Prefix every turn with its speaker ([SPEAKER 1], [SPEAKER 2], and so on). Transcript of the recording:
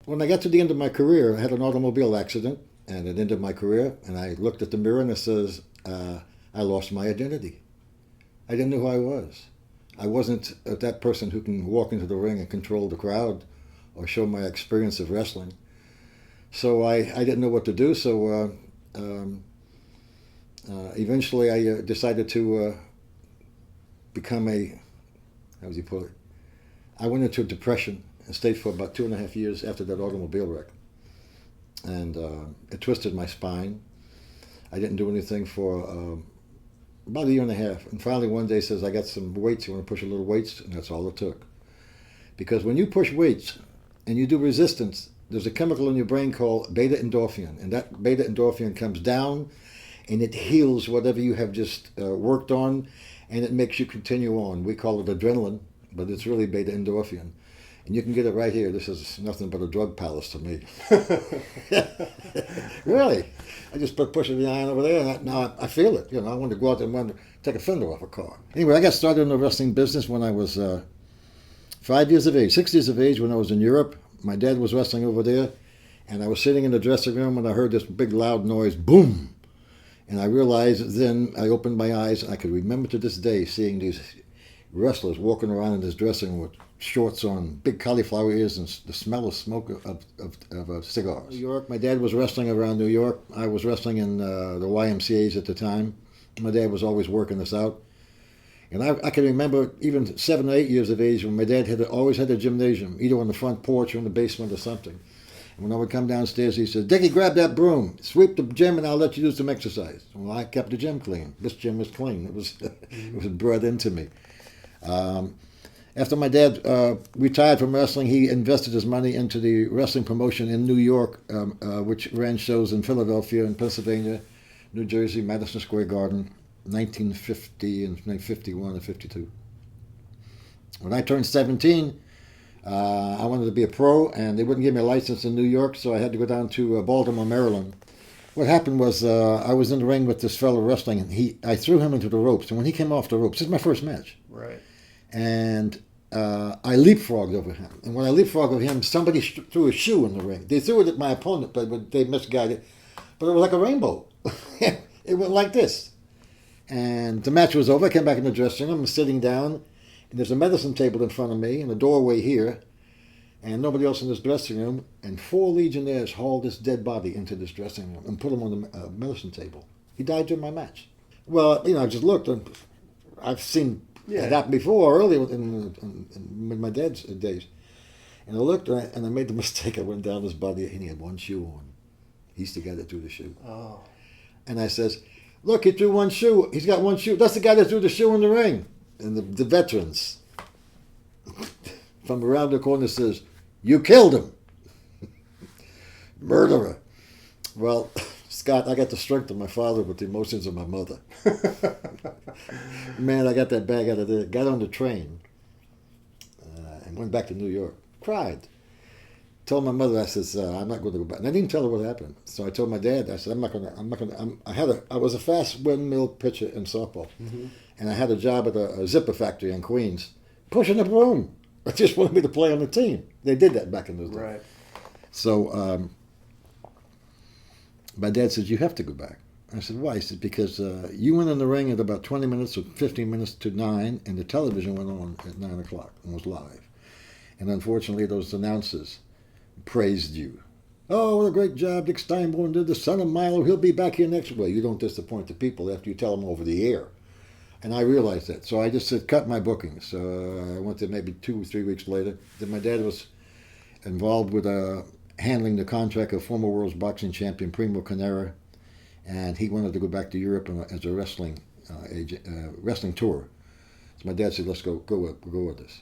[SPEAKER 1] when I got to the end of my career, I had an automobile accident, and it ended my career. And I looked at the mirror and it says, I lost my identity. I didn't know who I was. I wasn't that person who can walk into the ring and control the crowd or show my experience of wrestling. So I didn't know what to do. So eventually I decided to become how would you put it? I went into a depression and stayed for about 2.5 years after that automobile wreck. And it twisted my spine. I didn't do anything for about 1.5 years. And finally one day says, I got some weights, you want to push a little weights? And that's all it took. Because when you push weights and you do resistance, there's a chemical in your brain called beta endorphin. And that beta endorphin comes down and it heals whatever you have just worked on, and it makes you continue on. We call it adrenaline, but it's really beta endorphin. And you can get it right here. This is nothing but a drug palace to me. Really. I just pushing the iron over there, and now I feel it. I want to go out there and want to take a fender off a car. Anyway, I got started in the wrestling business when I was 5 years of age, 6 years of age when I was in Europe. My dad was wrestling over there, and I was sitting in the dressing room, and I heard this big loud noise, boom. And I realized then, I opened my eyes, and I could remember to this day seeing these wrestlers walking around in this dressing room with shorts on, big cauliflower ears, and the smell of smoke of cigars. New York, my dad was wrestling around New York. I was wrestling in the YMCA's at the time. My dad was always working us out. And I can remember even 7 or 8 years of age when my dad always had a gymnasium, either on the front porch or in the basement or something. And when I would come downstairs, he said, Dickie, grab that broom, sweep the gym, and I'll let you do some exercise. Well, I kept the gym clean. This gym was clean. It was bred into me. After my dad retired from wrestling, he invested his money into the wrestling promotion in New York, which ran shows in Philadelphia and Pennsylvania, New Jersey, Madison Square Garden, 1950 and 1951 and 52. When I turned 17, I wanted to be a pro, and they wouldn't give me a license in New York, so I had to go down to Baltimore, Maryland. What happened was I was in the ring with this fellow wrestling, and I threw him into the ropes. And when he came off the ropes, this is my first match.
[SPEAKER 2] Right.
[SPEAKER 1] And I leapfrogged over him. And when I leapfrogged over him, somebody threw a shoe in the ring. They threw it at my opponent, but they misguided. But it was like a rainbow. It went like this. And the match was over. I came back in the dressing room. I'm sitting down, and there's a medicine table in front of me and a doorway here, and nobody else in this dressing room. And 4 Legionnaires hauled this dead body into this dressing room and put him on the medicine table. He died during my match. Well, I just looked, and I've seen it happen before, early in my dad's days. And I looked, and I made the mistake. I went down his body, and he had one shoe on. He's the guy that threw the shoe.
[SPEAKER 2] Oh.
[SPEAKER 1] And I says, look, he threw one shoe. He's got one shoe. That's the guy that threw the shoe in the ring. And the veterans from around the corner says, you killed him. Murderer. Well, Scott, I got the strength of my father with the emotions of my mother. Man, I got that bag out of there, got on the train, and went back to New York. Cried. Told my mother, I says, I'm not going to go back. And I didn't tell her what happened. So I told my dad, I said, I was a fast windmill pitcher in softball. Mm-hmm. And I had a job at a zipper factory in Queens, pushing a broom. I just wanted me to play on the team. They did that back in those days.
[SPEAKER 2] Right.
[SPEAKER 1] So my dad says, you have to go back. I said, why? He said, because you went in the ring at about 20 minutes or 15 minutes to 9, and the television went on at 9 o'clock and was live. And unfortunately, those announcers praised you. Oh, what a great job Dick Steinborn did. The son of Milo, he'll be back here next week. You don't disappoint the people after you tell them over the air. And I realized that. So I just said, cut my bookings. So I went there maybe 2 or 3 weeks later. Then my dad was involved with handling the contract of former world boxing champion Primo Carnera. And he wanted to go back to Europe as a wrestling tour. So my dad said, let's go with this.